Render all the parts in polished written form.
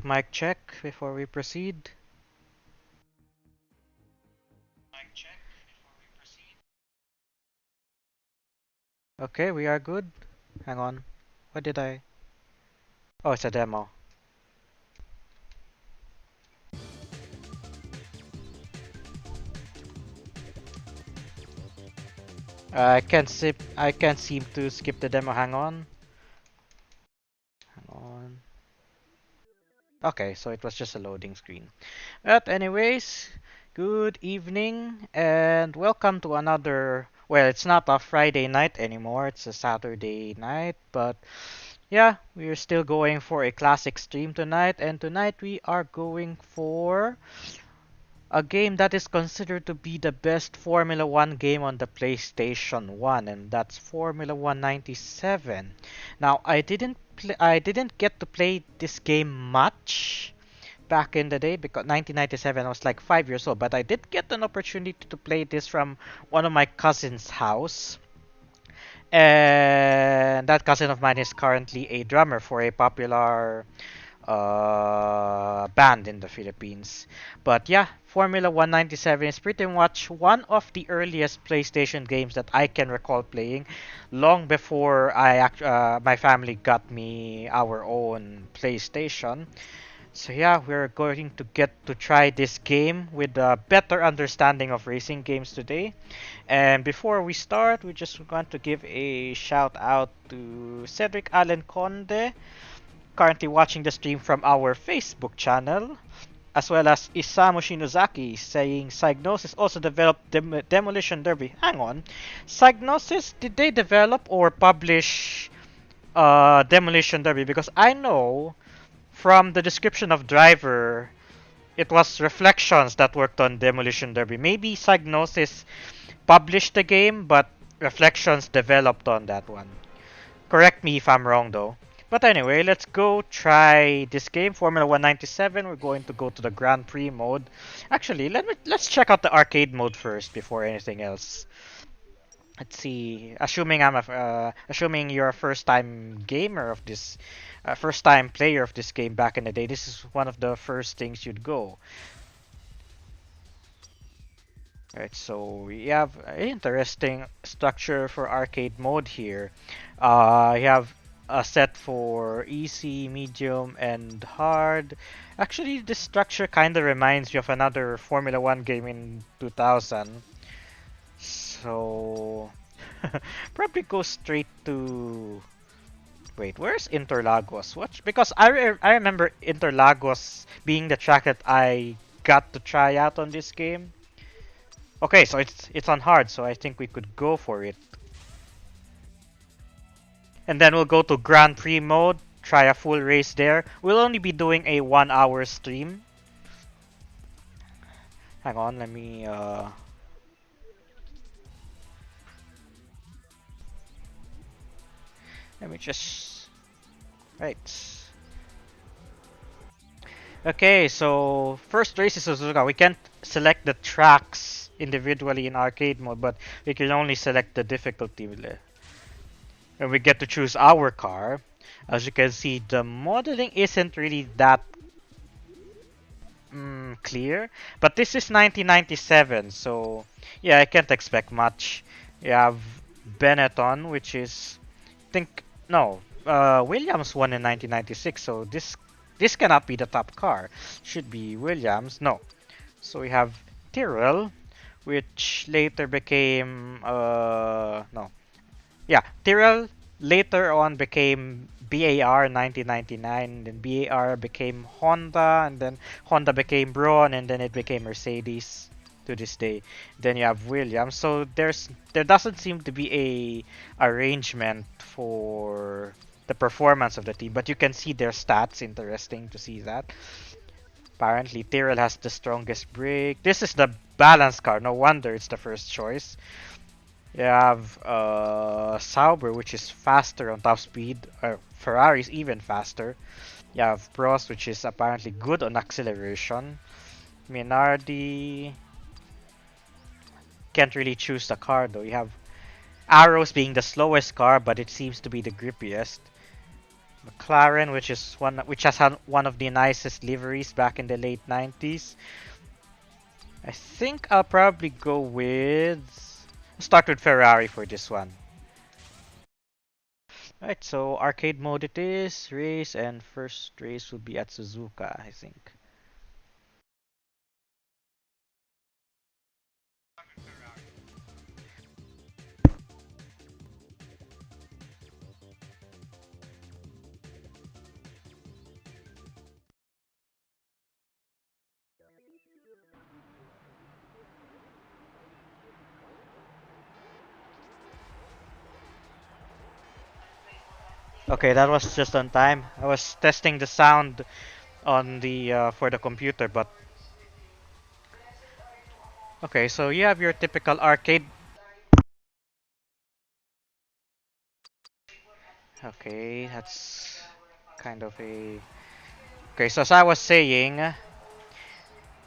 Mic check before we proceed. Okay, we are good. Hang on. What did I? Oh, it's a demo. I can't seem to skip the demo. Hang on. Hang on. Okay, so it was just a loading screen. But anyways, good evening and welcome to another. Well, it's not a Friday night anymore. It's a Saturday night, but yeah, we're still going for a classic stream tonight, and tonight we are going for a game that is considered to be the best Formula 1 game on the PlayStation 1, and that's Formula 1 97. Now, I didn't get to play this game much back in the day because 1997 I was like 5 years old, but I did get an opportunity to play this from one of my cousin's house. And that cousin of mine is currently a drummer for a popular banned in the Philippines. But yeah, Formula 197 is pretty much one of the earliest PlayStation games that I can recall playing, long before my family got me our own PlayStation. So yeah, we're going to get to try this game with a better understanding of racing games today. And before we start, we just want to give a shout out to Cedric Allen Conde, currently watching the stream from our Facebook channel, as well as Isamu Shinozaki saying Psygnosis also developed Demolition Derby. Hang on, Psygnosis, did they develop or publish Demolition Derby? Because I know from the description of Driver, it was Reflections that worked on Demolition Derby. Maybe Psygnosis published the game, but Reflections developed on that one. Correct me if I'm wrong though. But anyway, let's go try this game, Formula 197. We're going to go to the Grand Prix mode. Actually, let's check out the arcade mode first before anything else. Let's see. Assuming you're a first-time gamer of this, first-time player of this game back in the day, this is one of the first things you'd go. Right, so we have an interesting structure for arcade mode here. You have a set for easy, medium, and hard. Actually, this structure kind of reminds me of another Formula 1 game in 2000. So, probably go straight to... Wait, where's Interlagos? What? Because I remember Interlagos being the track that I got to try out on this game. Okay, so it's on hard, so I think we could go for it. And then we'll go to Grand Prix mode, try a full race there. We'll only be doing a 1 hour stream. Hang on, let me just right. Okay, so first race is Suzuka. We can't select the tracks individually in arcade mode, but we can only select the difficulty. And we get to choose our car. As you can see, the modeling isn't really that clear, but this is 1997, so yeah, I can't expect much. You have Benetton, which is, think, no, Williams won in 1996, so this cannot be the top car. Should be Williams. No. So we have Tyrrell, which later became no. Yeah, Tyrrell later on became BAR 1999, then BAR became Honda, and then Honda became Braun, and then it became Mercedes to this day. Then you have Williams. So there doesn't seem to be a arrangement for the performance of the team, but you can see their stats. Interesting to see that. Apparently, Tyrrell has the strongest brake. This is the balance car. No wonder it's the first choice. You have Sauber, which is faster on top speed. Ferrari's even faster. You have Prost, which is apparently good on acceleration. Minardi can't really choose the car though. You have Arrows being the slowest car, but it seems to be the grippiest. McLaren, which has had one of the nicest liveries back in the late 90s. I think I'll probably go with start with Ferrari for this one. Right, so arcade mode it is, race, and first race will be at Suzuka, I think. Okay, that was just on time. I was testing the sound on the for the computer, but okay. So you have your typical arcade. Okay, that's kind of a. Okay, so as I was saying,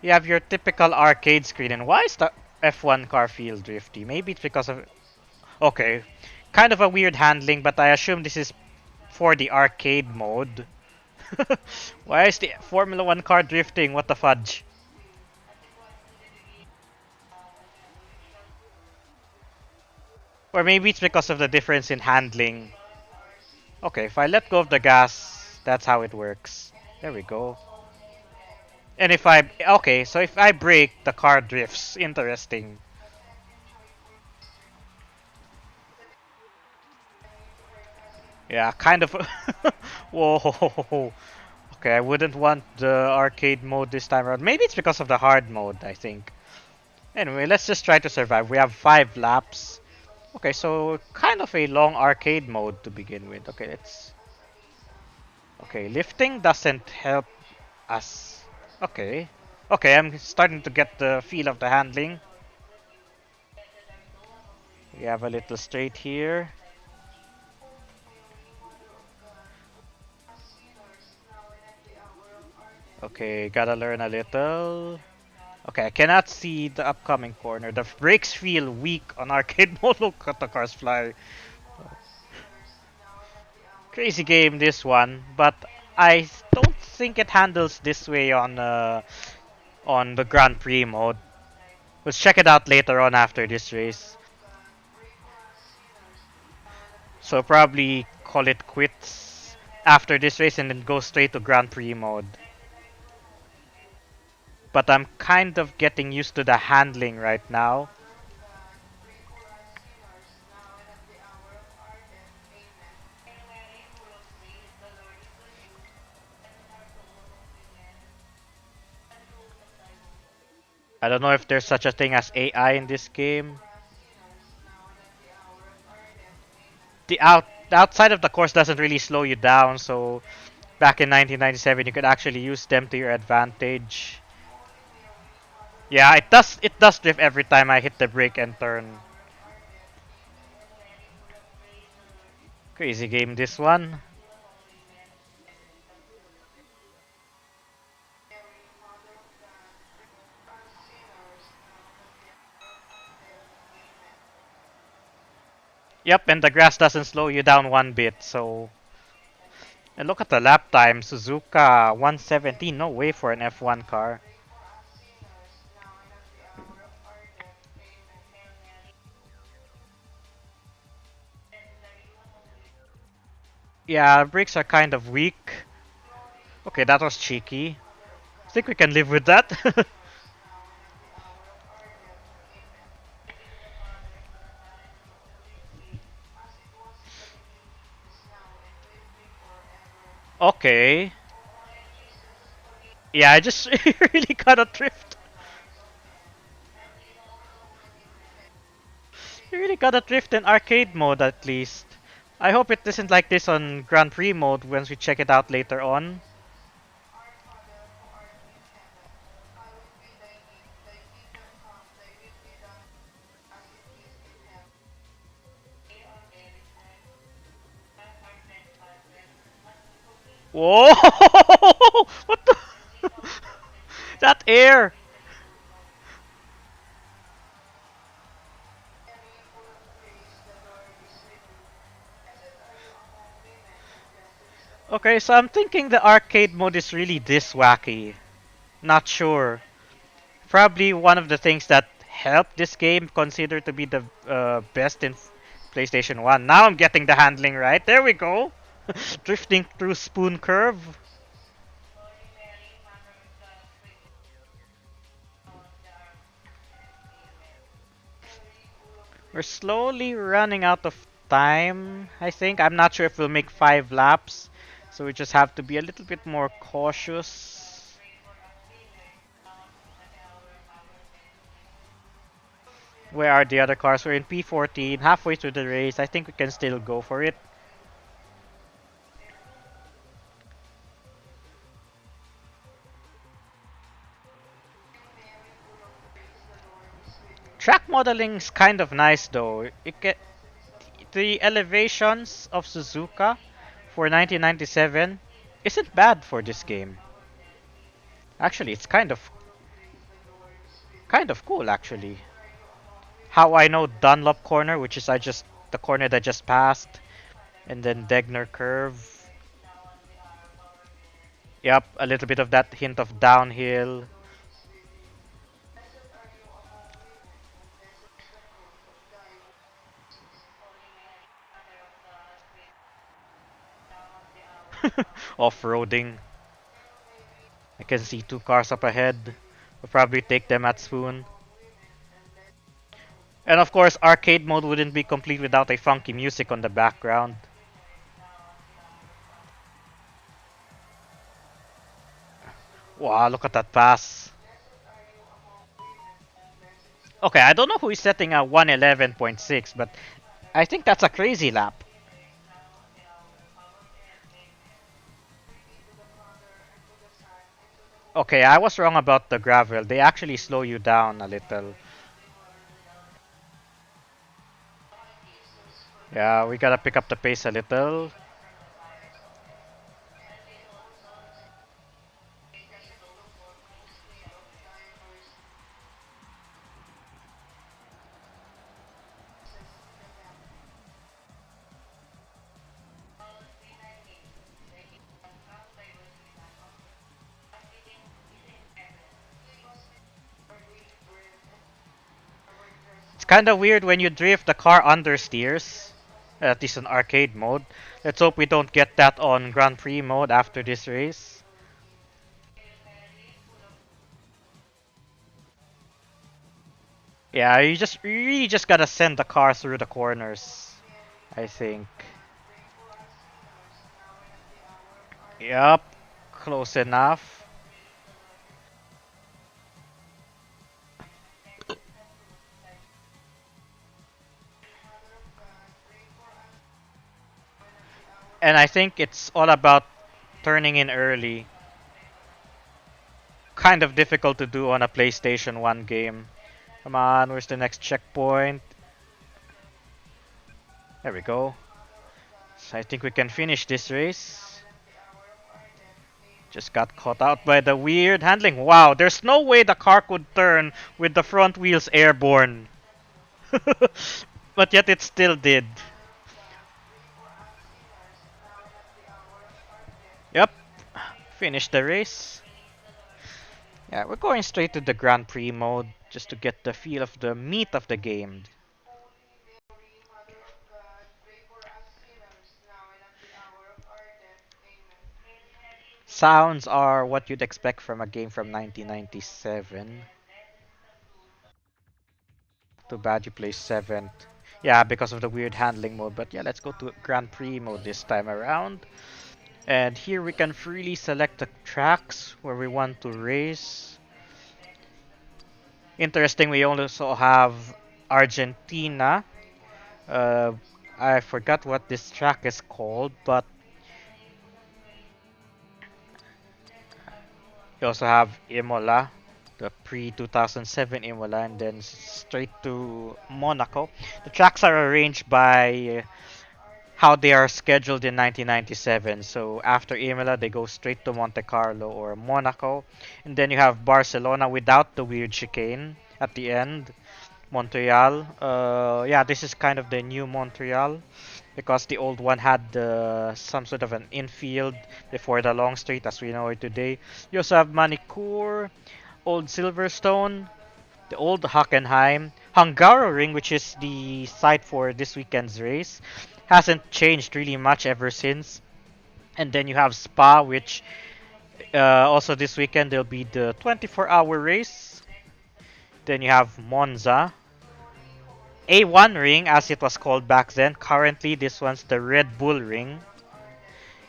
you have your typical arcade screen, and why is the F1 car feel drifty? Maybe it's because of. Okay, kind of a weird handling, but I assume this is for the arcade mode. Why is the Formula 1 car drifting? What the fudge? Or maybe it's because of the difference in handling. Okay, if I let go of the gas, that's how it works. There we go. And if I... Okay, so if I brake, the car drifts. Interesting. Yeah, kind of... Whoa. Okay, I wouldn't want the arcade mode this time around. Maybe it's because of the hard mode, I think. Anyway, let's just try to survive. We have 5 laps. Okay, so kind of a long arcade mode to begin with. Okay, let's... Okay, lifting doesn't help us. Okay. Okay, I'm starting to get the feel of the handling. We have a little straight here. Okay, gotta learn a little. Okay, I cannot see the upcoming corner. The brakes feel weak on arcade mode. Look at the cars fly. Crazy game, this one. But I don't think it handles this way on the Grand Prix mode. Let's check it out later on after this race. So probably call it quits after this race and then go straight to Grand Prix mode. But I'm kind of getting used to the handling right now. I don't know if there's such a thing as AI in this game. The outside of the course doesn't really slow you down, so back in 1997 you could actually use them to your advantage. Yeah, it does drift every time I hit the brake and turn. Crazy game this one. Yep, and the grass doesn't slow you down one bit, so and look at the lap time. Suzuka 117, no way for an F1 car. Yeah, brakes are kind of weak. Okay, that was cheeky. I think we can live with that. Okay. Yeah, I just really gotta drift. You really gotta drift in arcade mode at least. I hope it isn't like this on Grand Prix mode once we check it out later on. Whoa! What the? That air! Okay, so I'm thinking the arcade mode is really this wacky. Not sure. Probably one of the things that helped this game considered to be the best in PlayStation 1. Now I'm getting the handling right. There we go. Drifting through Spoon Curve. We're slowly running out of time, I think. I'm not sure if we'll make 5 laps. So we just have to be a little bit more cautious. Where are the other cars? We're in P14, halfway through the race. I think we can still go for it. Track modeling is kind of nice though. The elevations of Suzuka for 1997 isn't bad for this game. Actually, it's kind of cool actually. How I know Dunlop corner, which is I just the corner that just passed, and then Degner curve. Yep, a little bit of that hint of downhill. Off-roading. I can see 2 cars up ahead. We'll probably take them at Spoon. And of course, arcade mode wouldn't be complete without a funky music on the background. Wow, look at that pass. Okay, I don't know who is setting a 111.6, but I think that's a crazy lap. Okay, I was wrong about the gravel. They actually slow you down a little. Yeah, we gotta pick up the pace a little. It's kind of weird when you drift, the car understeers. At least in arcade mode. Let's hope we don't get that on Grand Prix mode after this race. Yeah, you really just gotta send the car through the corners, I think. Yup, close enough. And I think it's all about turning in early. Kind of difficult to do on a PlayStation 1 game. Come on, where's the next checkpoint? There we go. So I think we can finish this race. Just got caught out by the weird handling. Wow, there's no way the car could turn with the front wheels airborne. But yet it still did. Yep, finished the race. Yeah, we're going straight to the Grand Prix mode just to get the feel of the meat of the game. Sounds are what you'd expect from a game from 1997. Too bad you placed 7th. Yeah, because of the weird handling mode. But yeah, let's go to Grand Prix mode this time around. And here we can freely select the tracks where we want to race. Interesting, we also have Argentina. Uh, I forgot what this track is called, but we also have Imola, the pre-2007 Imola, and then straight to Monaco. The tracks are arranged by how they are scheduled in 1997. So after Imola, they go straight to Monte Carlo or Monaco. And then you have Barcelona without the weird chicane at the end. Montreal. Yeah, this is kind of the new Montreal. because the old one had some sort of an infield before the long straight as we know it today. You also have Manicure, Old Silverstone, the old Hockenheim, Hungaroring, which is the site for this weekend's race, hasn't changed really much ever since. And then you have Spa, which also this weekend there'll be the 24-hour race. Then you have Monza, A1 ring as it was called back then. Currently, this one's the Red Bull ring.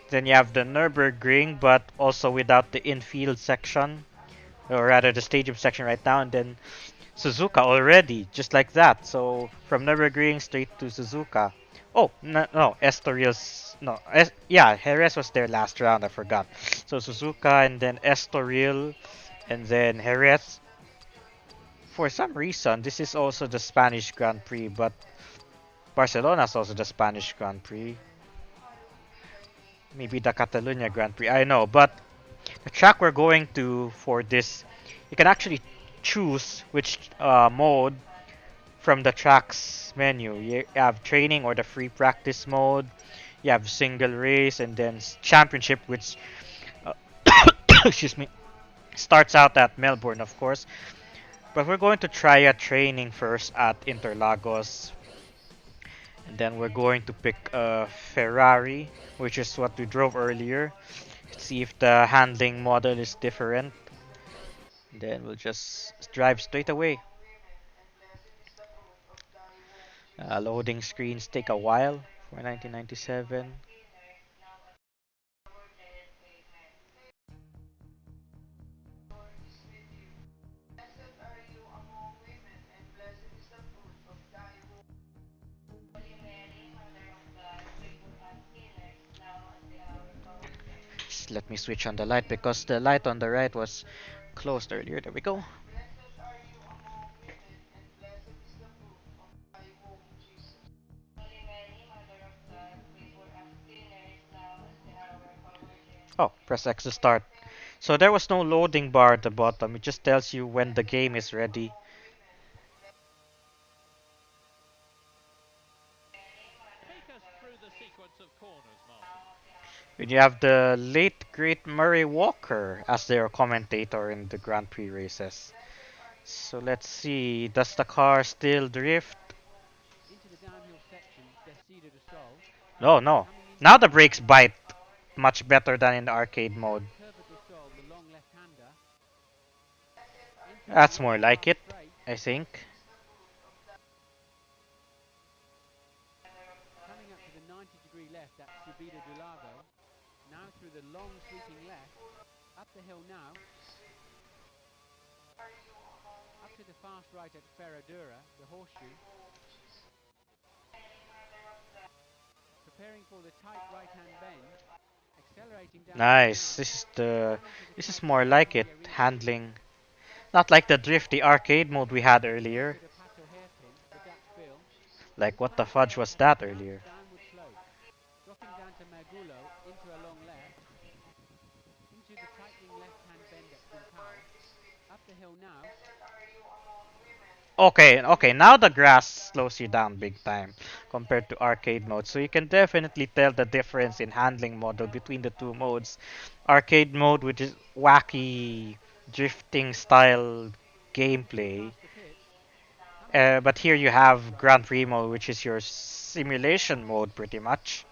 Then you have the Nürburgring, but also without the infield section, or rather the stadium section right now. And then Suzuka already, just like that. So from Nürburgring straight to Suzuka. Oh no, no, Estoril's no, yeah, Jerez was their last round. I forgot. So Suzuka and then Estoril, and then Jerez. For some reason, this is also the Spanish Grand Prix, but Barcelona's also the Spanish Grand Prix. Maybe the Catalunya Grand Prix. I know, but the track we're going to for this, you can actually choose which mode from the track's menu. You have training or the free practice mode. You have single race and then championship, which uh, excuse me, starts out at Melbourne, of course. But we're going to try a training first at Interlagos, and then we're going to pick a Ferrari, which is what we drove earlier. See if the handling model is different. Then we'll just drive straight away. Loading screens take a while for 1997. Just let me switch on the light because the light on the right was closed earlier. There we go. Oh, press X to start. So there was no loading bar at the bottom. It just tells you when the game is ready. When you have the late great Murray Walker as their commentator in the Grand Prix races. So let's see, does the car still drift? No, no. Now the brakes bite much better than in the arcade mode. That's more like it, I think. Nice. This is more like it. Handling. Not like the drifty arcade mode we had earlier. Like what the fudge was that earlier? Okay, okay, now the grass slows you down big time compared to arcade mode. So you can definitely tell the difference in handling model between the two modes. Arcade mode, which is wacky drifting style gameplay. But here you have Grand Prix mode, which is your simulation mode pretty much.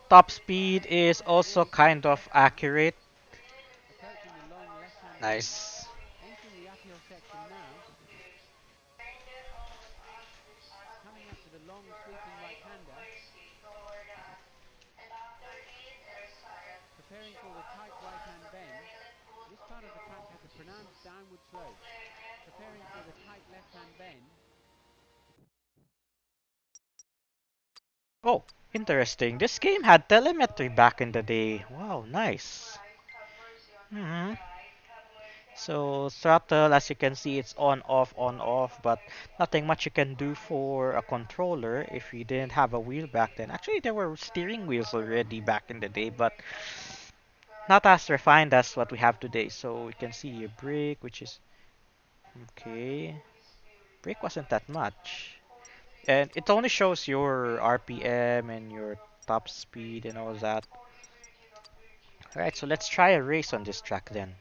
Top speed is also kind of accurate. Nice. Oh, interesting. This game had telemetry back in the day. Wow, nice. Hmm. So throttle, as you can see, it's on, off, but nothing much you can do for a controller if you didn't have a wheel back then. Actually, there were steering wheels already back in the day, but not as refined as what we have today. So we can see a brake, which is okay. Brake wasn't that much. And it only shows your RPM and your top speed and all that. Alright, so let's try a race on this track then.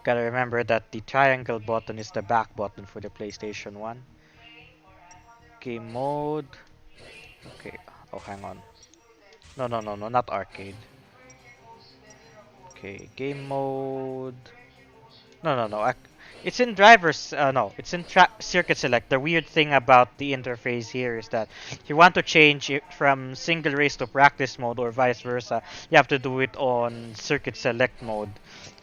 Gotta remember that the triangle button is the back button for the PlayStation 1. Game mode. Okay. Oh, hang on. No, no, no, no, not arcade. Okay, game mode. No, no, no. It's in drivers. No, it's in circuit select. The weird thing about the interface here is that if you want to change it from single race to practice mode or vice versa, you have to do it on circuit select mode.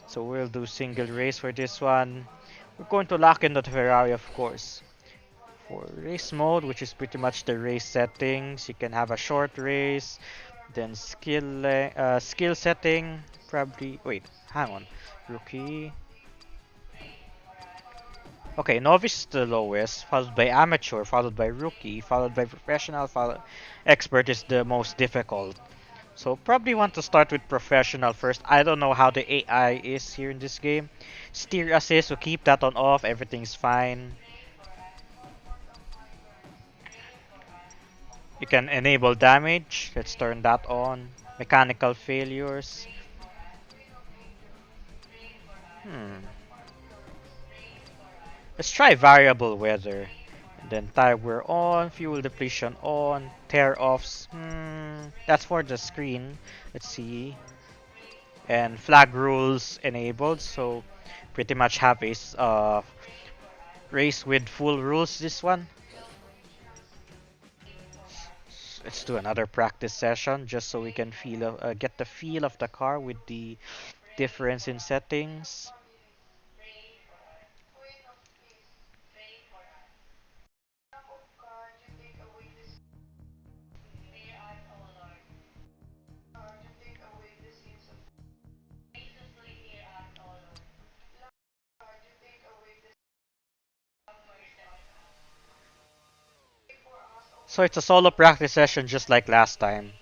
So we'll do single race for this one. We're going to lock in the Ferrari, of course. For race mode, which is pretty much the race settings, you can have a short race, then skill setting. Probably wait, hang on, rookie. Okay, novice is the lowest, followed by amateur, followed by rookie, followed by professional, followed expert is the most difficult. So probably want to start with professional first. I don't know how the AI is here in this game. Steer assist, so keep that on off, everything's fine. You can enable damage, let's turn that on. Mechanical failures. Hmm. Let's try variable weather. And then tire wear on, fuel depletion on, tear offs. That's for the screen. Let's see. And flag rules enabled, so pretty much have a race with full rules this one. Let's do another practice session just so we can get the feel of the car with the difference in settings. So it's a solo practice session just like last time.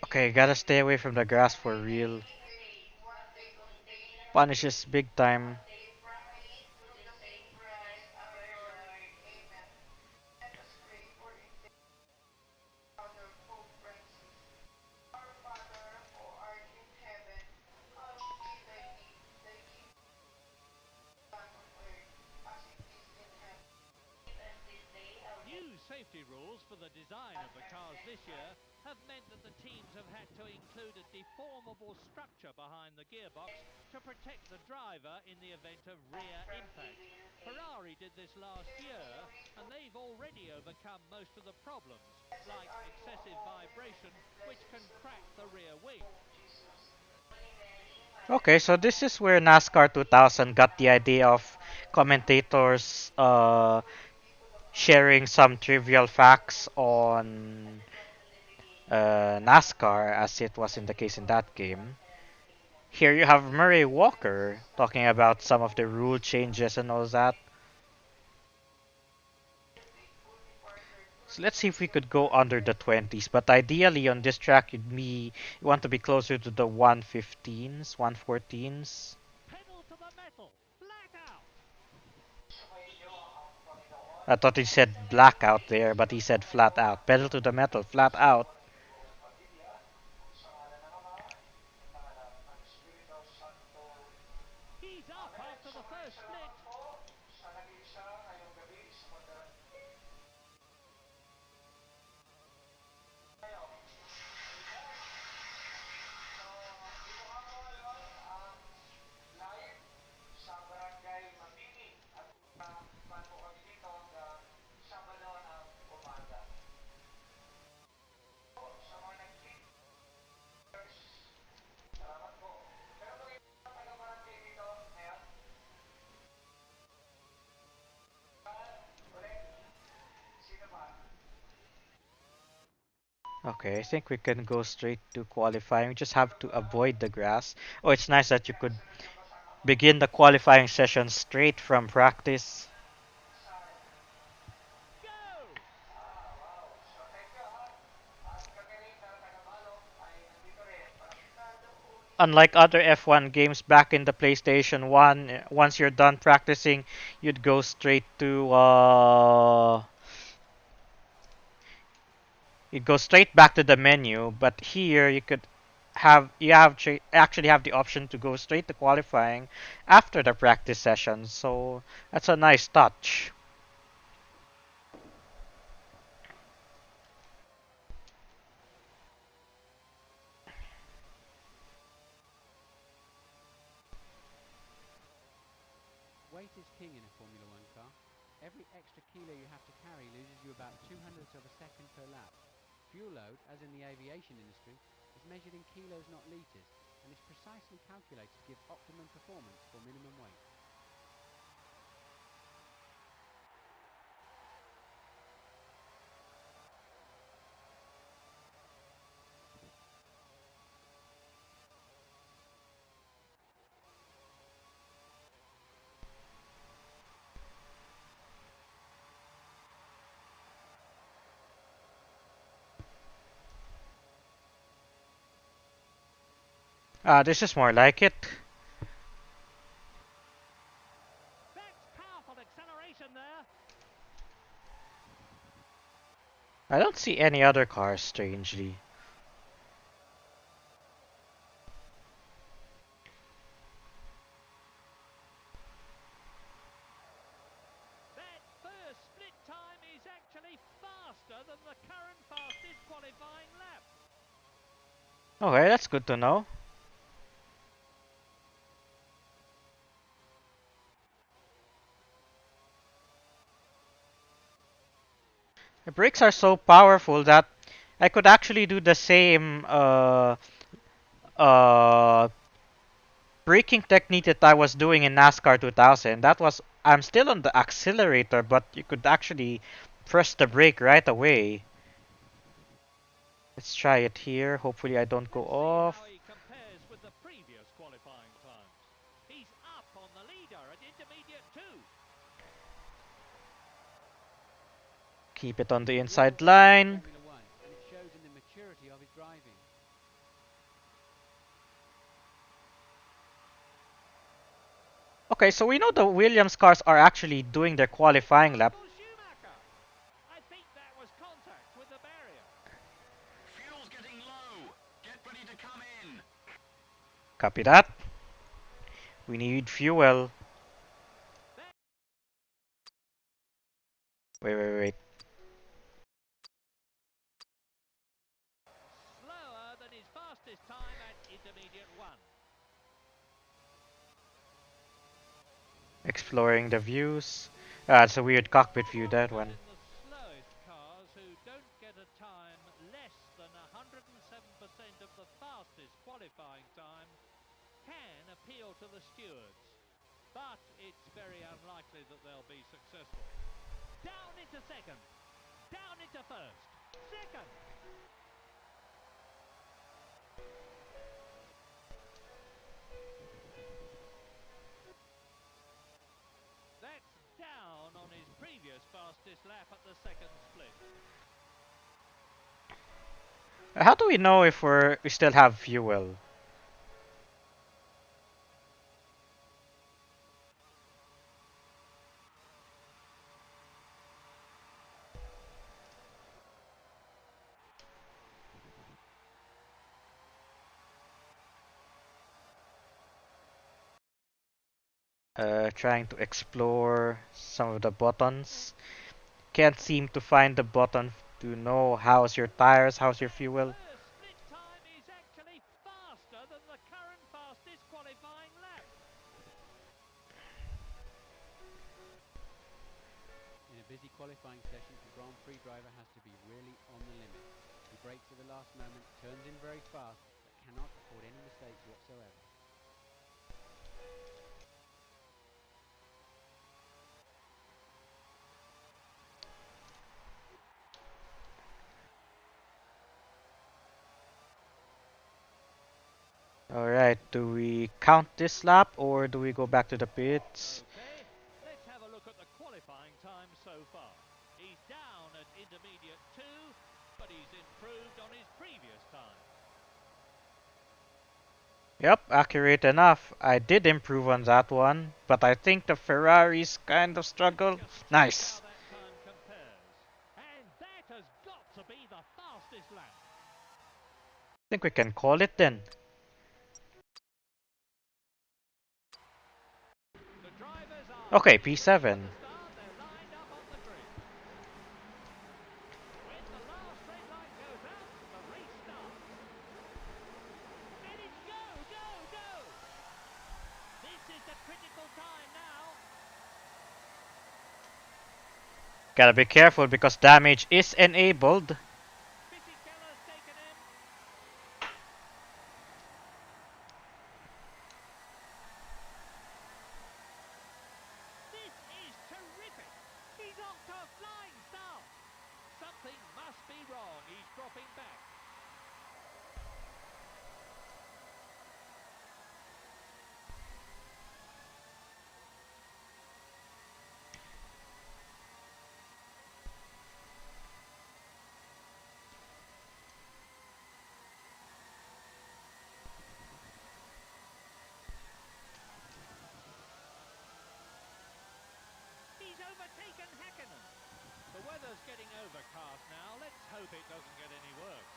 Okay, gotta stay away from the grass for real. Punishes big time. New safety rules for the design of the cars this year have meant that the teams have had to include a deformable structure behind the gearbox to protect the driver in the event of rear impact. Ferrari did this last year, and they've already overcome most of the problems, like excessive vibration, which can crack the rear wing. Okay, so this is where NASCAR 2000 got the idea of commentators sharing some trivial facts on NASCAR, as it was in the case in that game. Here you have Murray Walker talking about some of the rule changes and all that. So let's see if we could go under the 20s, but ideally on this track you want to be closer to the 115s, 114s. Pedal to the metal, flat out. I thought he said blackout there, but he said flat out. Pedal to the metal, flat out. He's up after the first split. Okay, I think we can go straight to qualifying. We just have to avoid the grass. Oh, it's nice that you could begin the qualifying session straight from practice. Go! Unlike other F1 games back in the PlayStation 1, once you're done practicing, you'd go straight to you'd go straight back to the menu, but here actually have the option to go straight to qualifying after the practice session. So that's a nice touch. Weight is king in a Formula One car. Every extra kilo you have to carry loses you about 200ths of a second per lap. Fuel load, as in the aviation industry, is measured in kilos, not litres, and is precisely calculated to give optimum performance for minimum weight. This is more like it. That's powerful acceleration there. I don't see any other cars, strangely. That first split time is actually faster than the current fastest qualifying lap. Okay, that's good to know. The brakes are so powerful that I could actually do the same uh, braking technique that I was doing in NASCAR 2000. That was I'm still on the accelerator, but you could actually press the brake right away. Let's try it here. Hopefully I don't go Let's see off. how he compares with the previous qualifying times. He's up on the leader at intermediate 2. Keep it on the The old inside man in line. Formula One, and it shows in the maturity of his driving. Okay, so we know the Williams cars are actually doing their qualifying lap. Michael Schumacher. I think that was contact with the barrier. Fuel's getting low. Get ready to come in. Copy that. We need fuel. Wait. Slower than his fastest time at intermediate 1. Exploring the views. It's a weird cockpit view, that Drivers one. in the slowest cars who don't get a time less than 107% of the fastest qualifying time can appeal to the stewards. But it's very unlikely that they'll be successful. Down into second. Down into first. Second. That's down on his previous fastest lap at the second split. How do we know if we still have fuel? Trying to explore some of the buttons. Can't seem to find the button to know how's your tires, how's your fuel. First split time is actually faster than the current fastest qualifying lap. In a busy qualifying session, a Grand Prix driver has to be really on the limit. He brakes at the last moment, turns in very fast, but cannot afford any mistakes whatsoever. Alright, do we count this lap or do we go back to the pits? Okay, let's have a look at the qualifying time so far. He's down at intermediate 2, but he's improved on his previous time. Yep, accurate enough. I did improve on that one, but I think the Ferraris kind of struggle. Just check Nice. how that time compares. And that has got to be the fastest lap. I think we can call it then. The drivers are Okay, ready to P7. start. They're lined up on the grid. When the last red light goes out, the race starts. And it's go, go, go! This is the critical time now. Gotta be careful because damage is enabled. Fisichella's taken him. This is terrific. He's off to a flying start. Something must be wrong. He's dropping back. He's overtaken Hakkinen. The weather's getting overcast now. Let's hope it doesn't get any worse.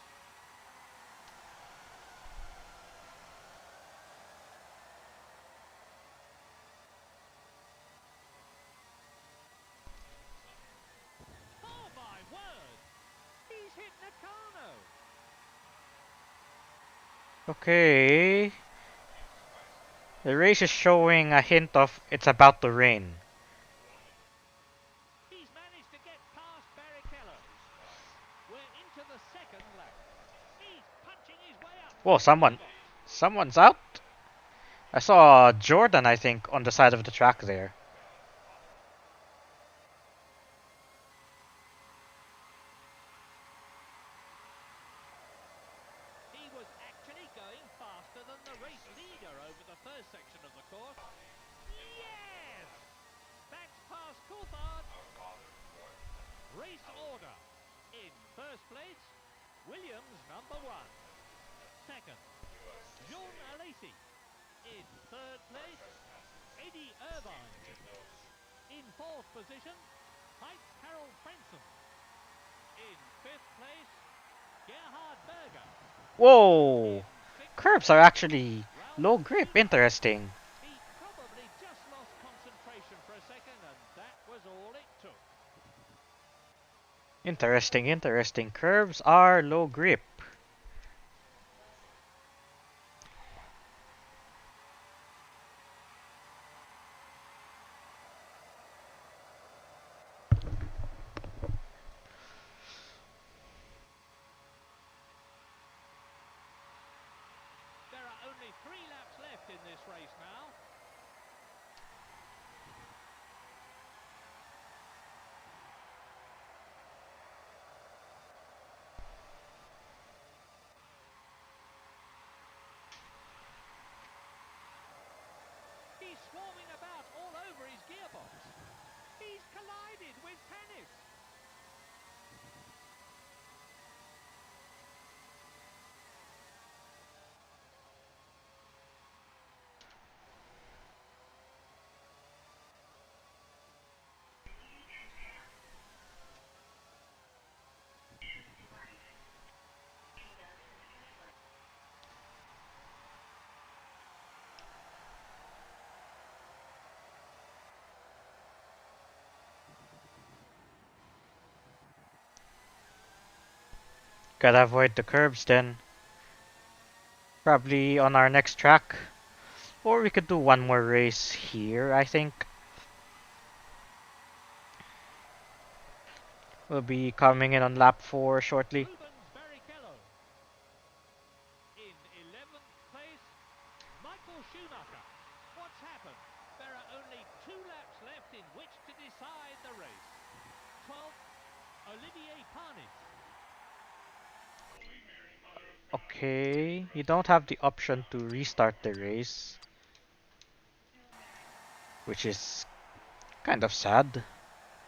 Oh my word! He's hit Nakano. Okay. The race is showing a hint of it's about to rain. He's managed to get past Barrichello. We're into the second lap. He's punching his way up. Whoa, someone's out? I saw Jordan, I think, on the side of the track there. He was actually going faster than the race leader over the first section of the course. Yes! That's past Coulthard. Race order. In first place, Williams number 1. Second, Jean Alesi. In third place, Eddie Irvine. In fourth position, Heights Harold Frenson. In fifth place, Gerhard Berger. Whoa! In sixth Curbs are place, actually Ralph low grip. Schumacher. Interesting. He probably just lost concentration for a second, and that was all it took. Interesting. Curves are low grip. There are only 3 laps left in this race now. He's swarming about all over his gearbox. He's collided with Panis. Gotta avoid the curbs then. Probably on our next track. Or we could do one more race here, I think. We'll be coming in on lap 4 shortly. Rubens Barrichello. In 11th place, Michael Schumacher. What's happened? There are only 2 laps left in which to decide the race. 12th, Olivier Panis. Okay, you don't have the option to restart the race, which is kind of sad.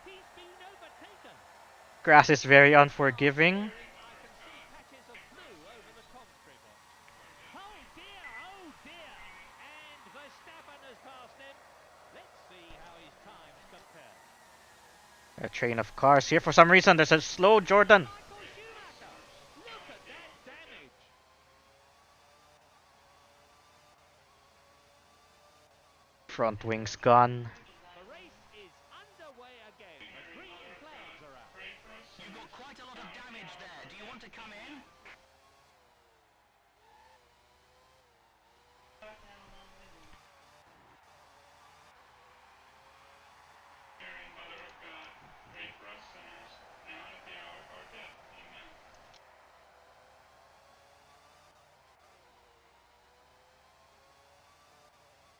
He's been overtaken. Grass is very unforgiving. I can see patches of blue over the commentary box. Oh dear, oh dear. And Verstappen has passed him. Let's see how his times compare. A train of cars here. For some reason, there's a slow Jordan. Michael Schumacher. Look at that damage. Front wing's gone. The race is underway again. The green flags are out. You've got quite a lot of damage there. Do you want to come in?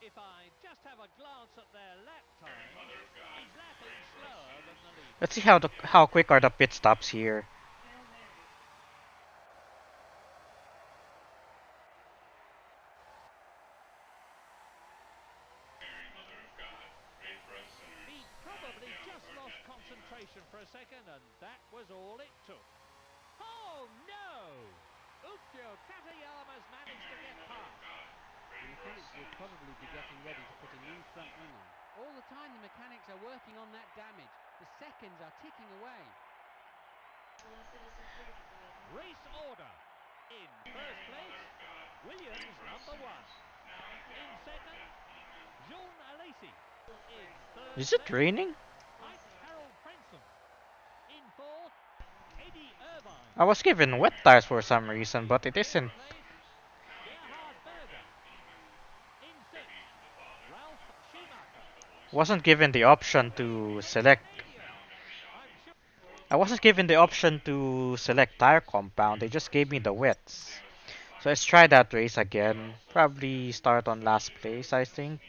If I just have a glance at their lap time, he's lapping slower than the leader. Let's see how quick are the pit stops here. He probably just lost concentration for a second, and that was all it took. Oh no! Ukyo Katayama's managed to get past. The mechanics will probably be getting ready to put a new front wing on. All the time the mechanics are working on that damage. The seconds are ticking away. Race order. In first place, Williams number 1. In second, Jean Alesi. In third Is it place, raining? Mike Harold Frenson. In fourth, Eddie Irvine. I was given wet tires for some reason, but it isn't. Fifth place, Gerhard Berger. In sixth, Ralph Schumacher. Wasn't given the option to select. I'm sure I wasn't given the option to select tire compound. They just gave me the wets. So let's try that race again. Probably start on last place, I think.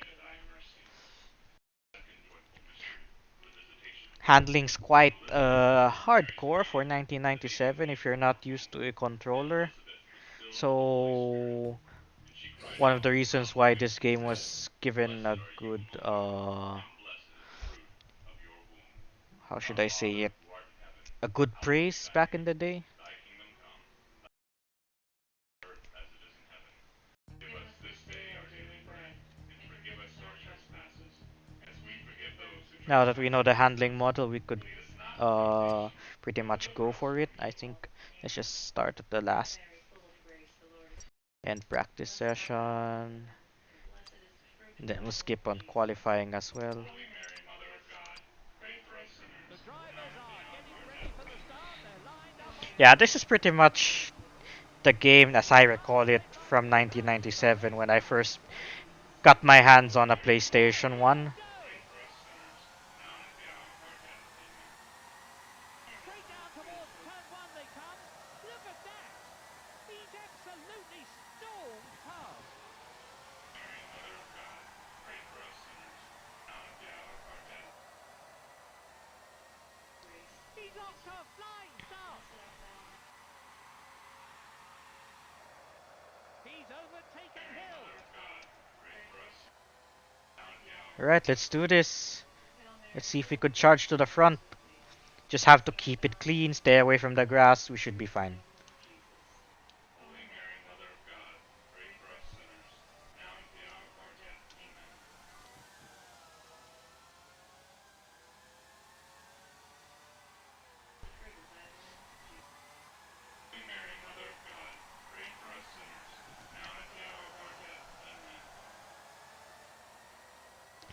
Handling's quite hardcore for 1997 if you're not used to a controller. So one of the reasons why this game was given a good how should I say it? A good praise back in the day. Now that we know the handling model, we could uh pretty much go for it. I think let's just start at the last end practice session. Then we'll skip on qualifying as well. the drivers are getting ready for the start. They're lined up on Yeah, this is pretty much the game as I recall it from 1997 when I first got my hands on a PlayStation 1. straight down towards turn 1 they come. Look at that. He's absolutely stormed past. He's off to a flying start. He's overtaken Hill. Alright, let's do this. Let's see if we could charge to the front. Just have to keep it clean, stay away from the grass, we should be fine.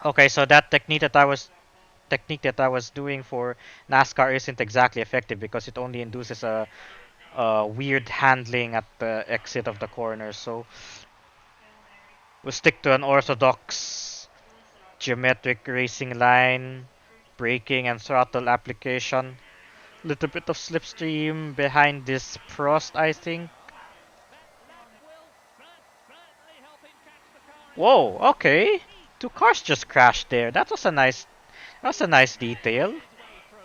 Okay, so that technique that I was doing for NASCAR isn't exactly effective because it only induces a weird handling at the exit of the corner. So we stick to an orthodox geometric racing line, braking and throttle application. Little bit of slipstream behind this Prost, I think. That lap will certainly help him catch the car in front. Whoa, okay. He's Two got cars just crashed there. That's a nice detail. his way through.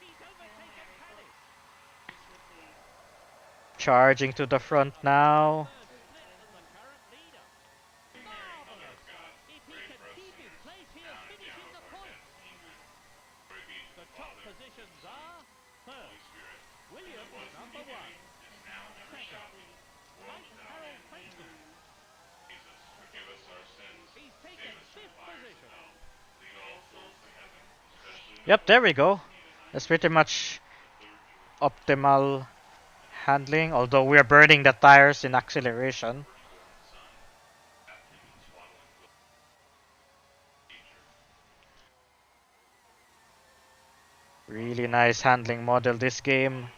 He's overtaken Palace. Charging to the front now. Third split and the current leader. Marvellous. If he can keep his place, he'll finish in the points. The top positions are third, Williams number one. Second, Mike Harold Frenchman. He's taken fifth position. Yep, there we go. That's pretty much optimal handling, although we're burning the tires in acceleration. Really nice handling model this game.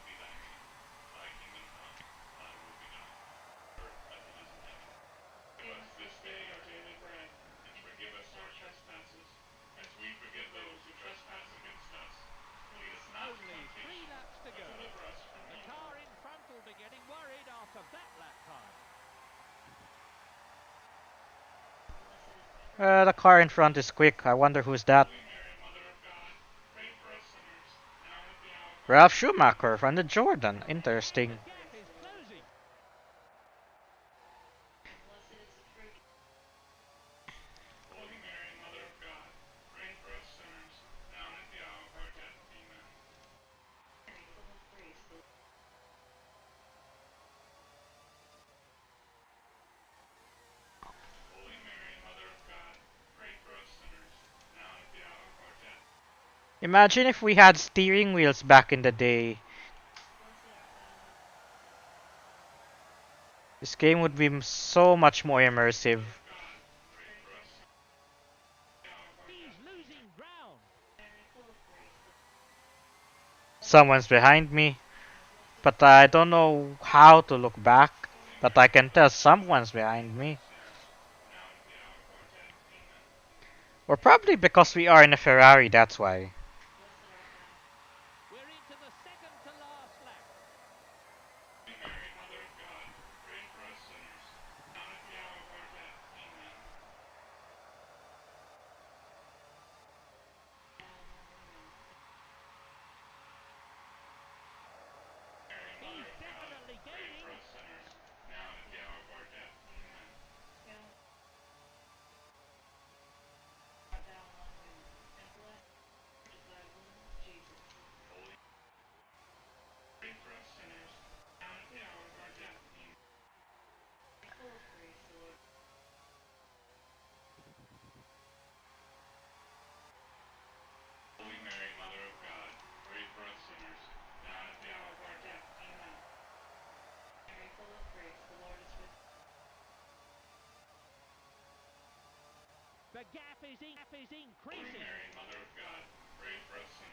Only 3 laps to go. The car in front will be getting worried after that lap time. The car in front is quick. I wonder who's that. Ralph Schumacher from the Jordan. The Interesting. gap is closing. Imagine if we had steering wheels back in the day. This game would be so much more immersive. He's losing ground. Someone's behind me, but I don't know how to look back. But I can tell someone's behind me. Or probably because we are in a Ferrari, that's why. We're into the second to last lap. He's definitely gaining. The gap is increasing. He's done a fantastic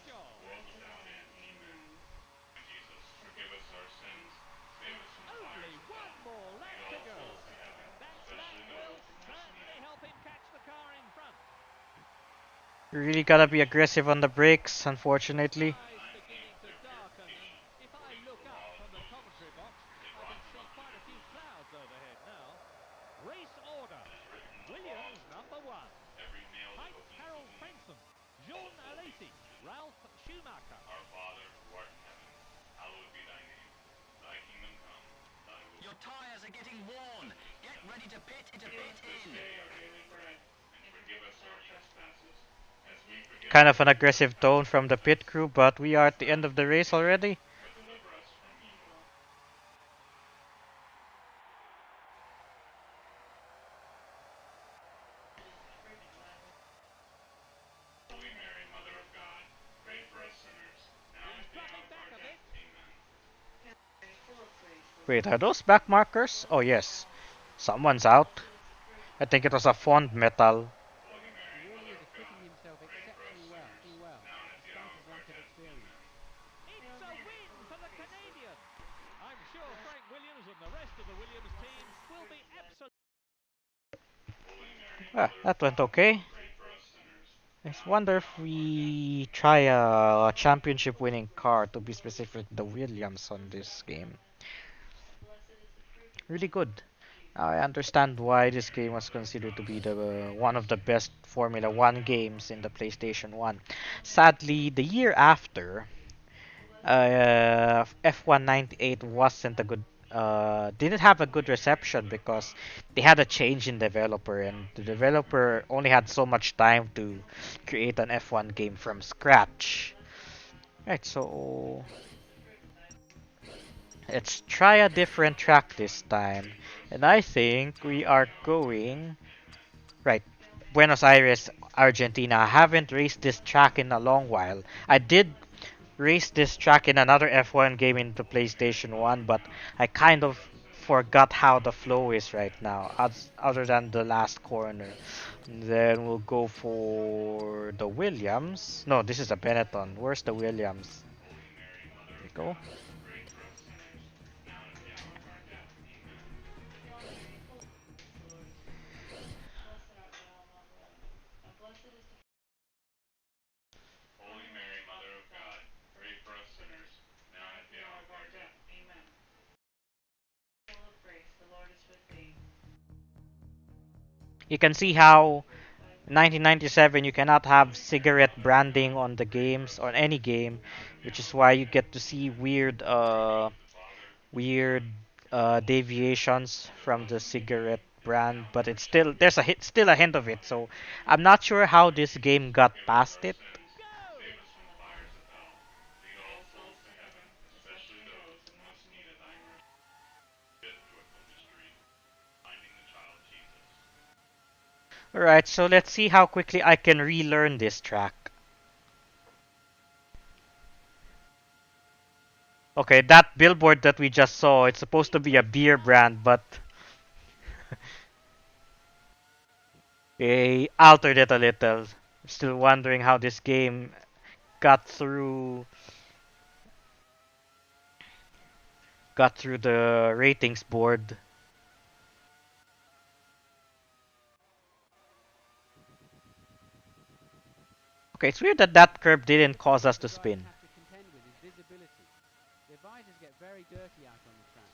job. Only one more lap to go. That lap will certainly help him catch the car in front. Really gotta be aggressive on the brakes, unfortunately. Sky is beginning to darken, and if I look up from the commentary box, I can see quite a few clouds overhead now. Race order. Williams number one. Mike Harold Frenchman. Jean Alesi. Ralph Schumacher. Your tires are getting worn. Get ready to pit in. Kind of an aggressive tone from the pit crew, but we are at the end of the race already. He's dropping back a bit. Wait, are those back markers? Oh yes. Someone's out. I think it was a fond metal. He really is acquitting himself exceptionally well, despite his lack of experience. It's a win for the Canadian. I'm sure Frank Williams and the rest of the Williams team will be absolutely. Ah, that went okay. I wonder if we try a championship winning car, to be specific, the Williams on this game. Really good. I understand why this game was considered to be the one of the best Formula 1 games in the PlayStation 1. Sadly, the year after, F1 98 wasn't a good didn't have a good reception because they had a change in developer and the developer only had so much time to create an F1 game from scratch. Right, so let's try a different track this time. And I think we are going right. Buenos Aires, Argentina. I haven't raced this track in a long while. I did race this track in another F1 game in the PlayStation 1, but I kind of forgot how the flow is right now, other than the last corner. Then we'll go for the Williams. No, this is a Benetton. Where's the Williams? There we go. You can see how 1997 you cannot have cigarette branding on the games on any game, which is why you get to see weird deviations from the cigarette brand, but it's still there's a hit, still a hint of it. So I'm not sure how this game got past it. Go! Alright, so let's see how quickly I can relearn this track. Okay, that billboard that we just saw, it's supposed to be a beer brand, but they altered it a little. Still wondering how this game got through the ratings board. Okay, it's weird that that curb didn't cause us to The drivers spin. have to contend with is visibility. Their visors get very dirty out on the track.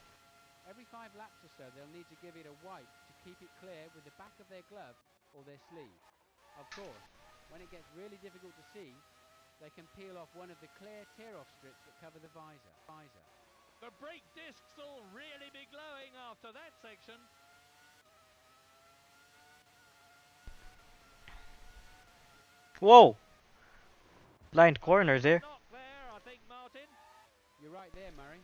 Every 5 laps or so, they'll need to give it a wipe to keep it clear with the back of their glove or their sleeve. Of course, when it gets really difficult to see, they can peel off one of the clear tear-off strips that cover the visor. The brake discs will really be glowing after that section. Whoa! Blind corner there. Knock there, I think, Martin. You're right there, Murray.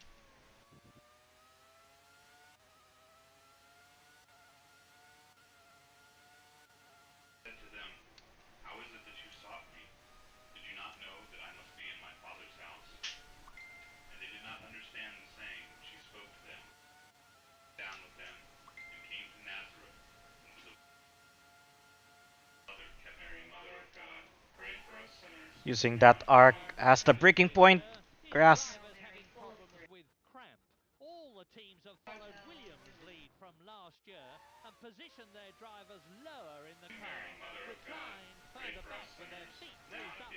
Using that arc as the breaking point. His Grass. driver's having problems with cramp. All the teams have followed Williams' lead from last year and positioned their drivers lower in the car, reclined further back with their feet raised up.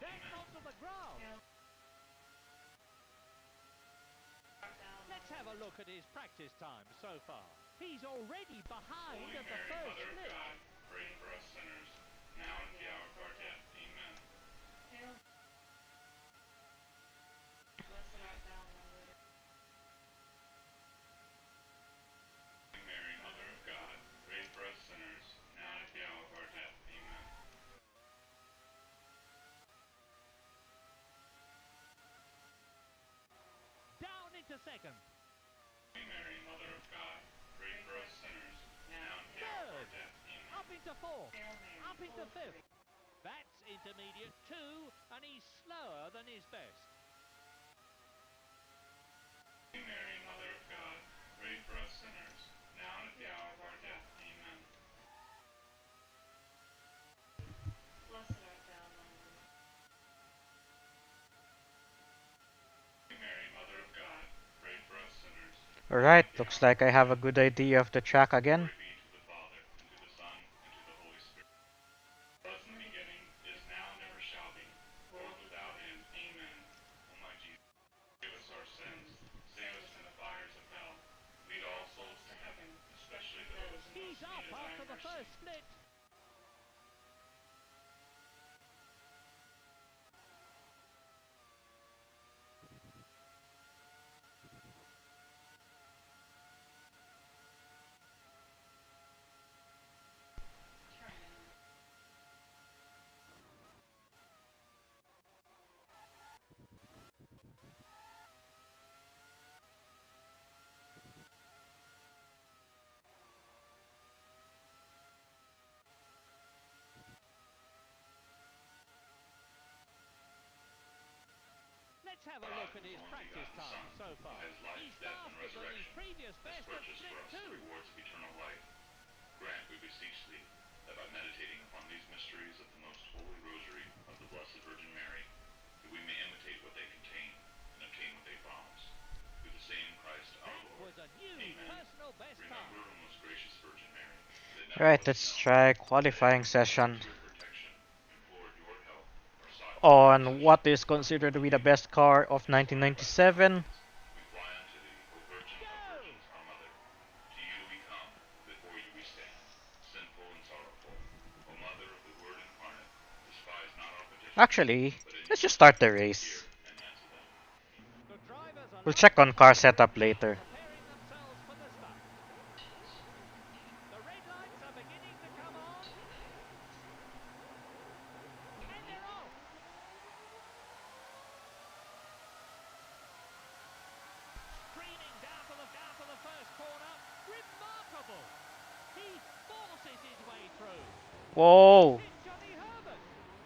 Then onto the grass. Let's have a look at his practice time so far. He's already behind at the first split. Down into second. Third. Up into fourth. Up into fifth. That's intermediate two, and he's slower than his best. Alright, looks like I have a good idea of the track again. He's up after the first split. Let's have a look at his practice time so far. He's faster than his previous best at split 2. That was a new personal best time. Alright, let's try qualifying session on what is considered to be the best car of 1997. Go! Actually, let's just start the race. The drivers are We'll lined check on up car in setup line now, later. preparing themselves for the start. The red lights are beginning to come on. And they're off. Screaming down to the first corner. Remarkable. He forces his way through. Whoa! Hit Johnny Herbert.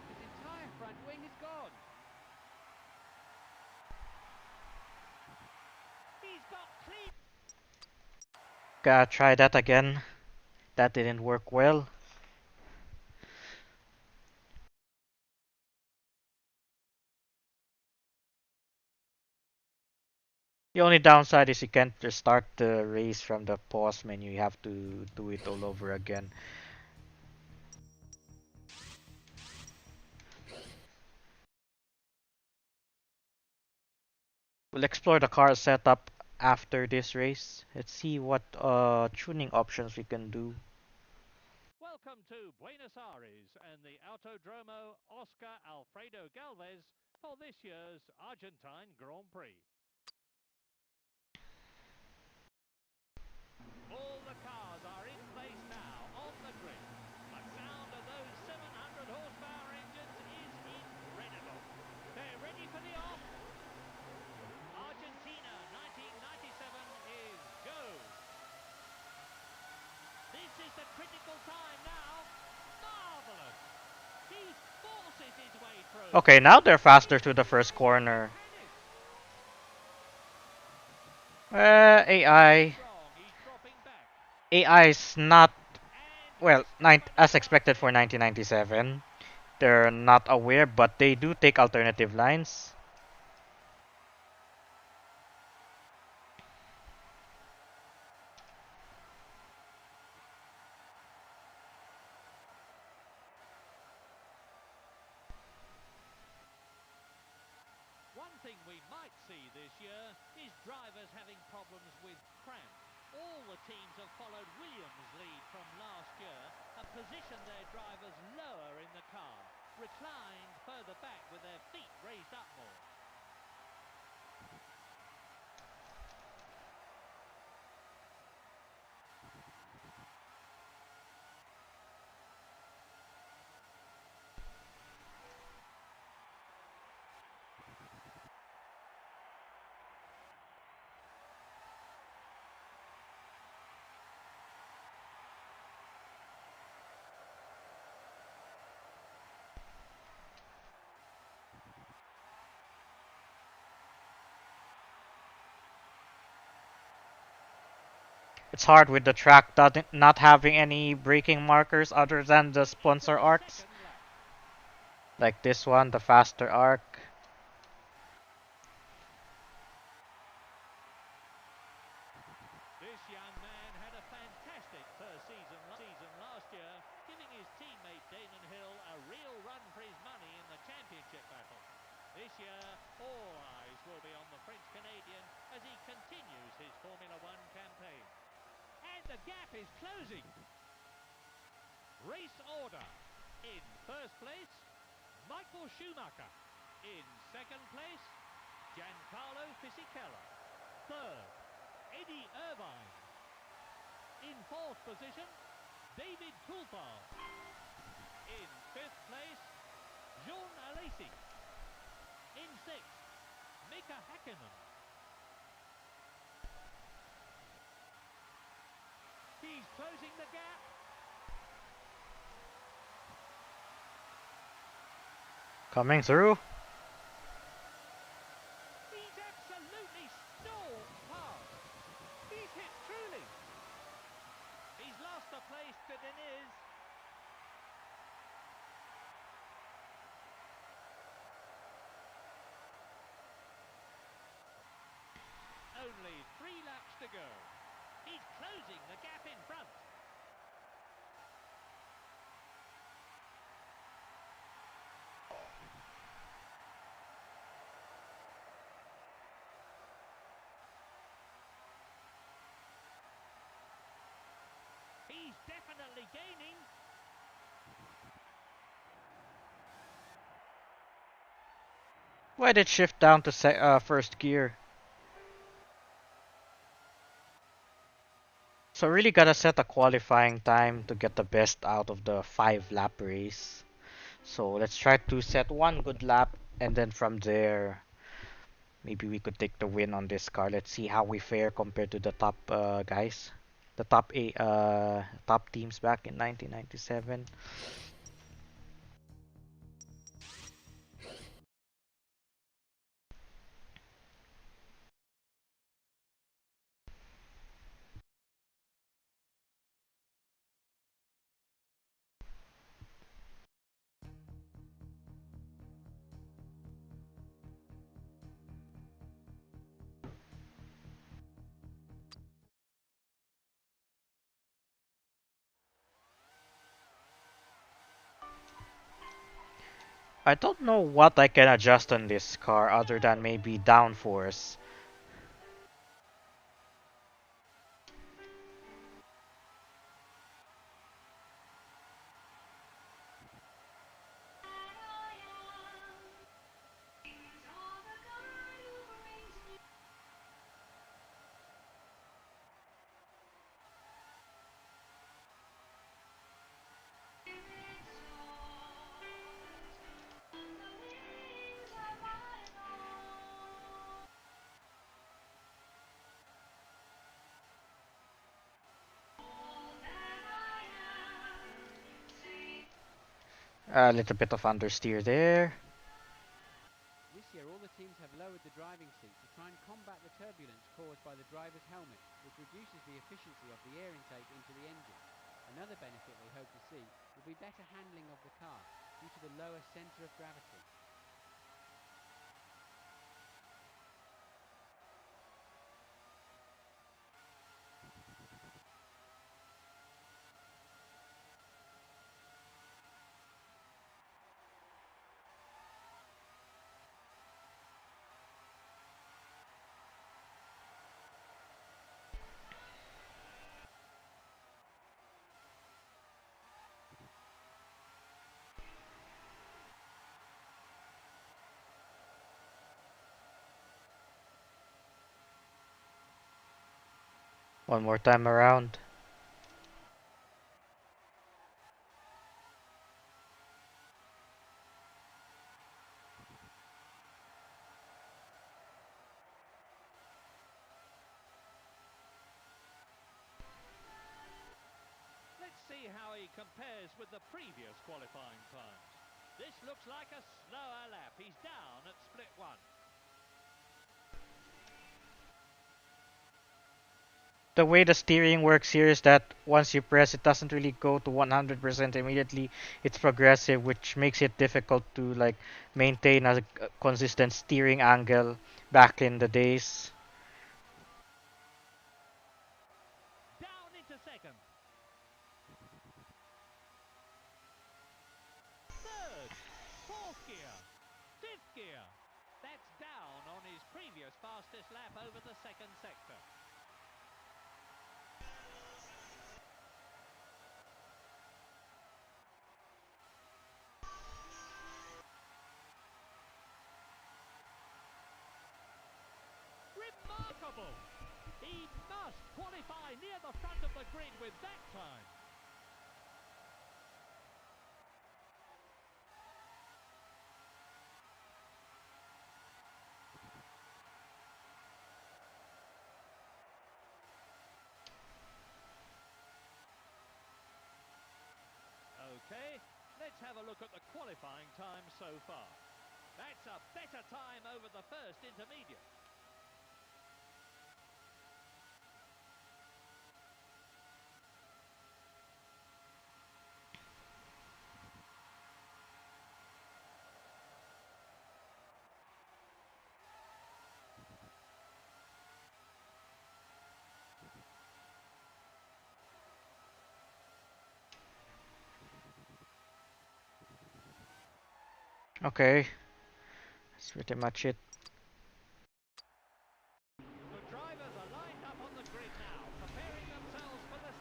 His entire front wing is gone. He's got clean. Gotta try that again. That didn't work well. The only downside is you can't just start the race from the pause menu. You have to do it all over again. We'll explore the car setup after this race. Let's see what tuning options we can do. Welcome to Buenos Aires and the Autodromo Oscar Alfredo Galvez for this year's Argentine Grand Prix. All the cars are in place now on the grid. The sound of those 700 horsepower engines is incredible. They're ready for the off. Argentina 1997 is go. This is the critical time now. Marvelous. He forces his way through. Okay, now they're faster to the first corner. AI. He's dropping back. AI is not, And well, as expected for 1997. They're not aware, but they do take alternative lines. one thing we might see this year is drivers having problems with cramp. All the teams have followed Williams' lead from last year and positioned their drivers lower in the car, reclined further back with their feet raised up more. It's hard with the track not having any braking markers other than the sponsor arcs. Like this one, the faster arc. year, all eyes will be on the French Canadian as he continues his Formula One campaign. And the gap is closing. Race order. In first place, Michael Schumacher. In second place, Giancarlo Fisichella. Third, Eddie Irvine. In fourth position, David Coulthard. In fifth place, Jean Alesi. In sixth, Mika Häkkinen. He's closing the gap. Coming through. He's absolutely stalled past. He's hit truly. He's lost a place to Deniz. Only 3 laps to go. He's closing the gap in front. He's definitely gaining. Why did it shift down to first gear? So really gotta set a qualifying time to get the best out of the 5-lap race. So let's try to set one good lap, and then from there maybe we could take the win on this car. Let's see how we fare compared to the top guys, the top teams back in 1997. I don't know what I can adjust on this car other than maybe downforce. A little bit of understeer there. This year, all the teams have lowered the driving seat to try and combat the turbulence caused by the driver's helmet, which reduces the efficiency of the air intake into the engine. Another benefit they hope to see will be better handling of the car due to the lower centre of gravity. One more time around. Let's see how he compares with the previous qualifying times. This looks like a slower lap. He's down at split 1. The way the steering works here is that once you press, it doesn't really go to 100% immediately. It's progressive, which makes it difficult to like maintain a consistent steering angle back in the days. Down into second. Third. Fourth gear. Fifth gear. That's down on his previous fastest lap over the second sector. Remarkable! He must qualify near the front of the grid with that time. Okay, let's have a look at the qualifying time so far. That's a better time over the first intermediate. Okay, that's pretty much it. The drivers are lined up on the grid now, preparing themselves for the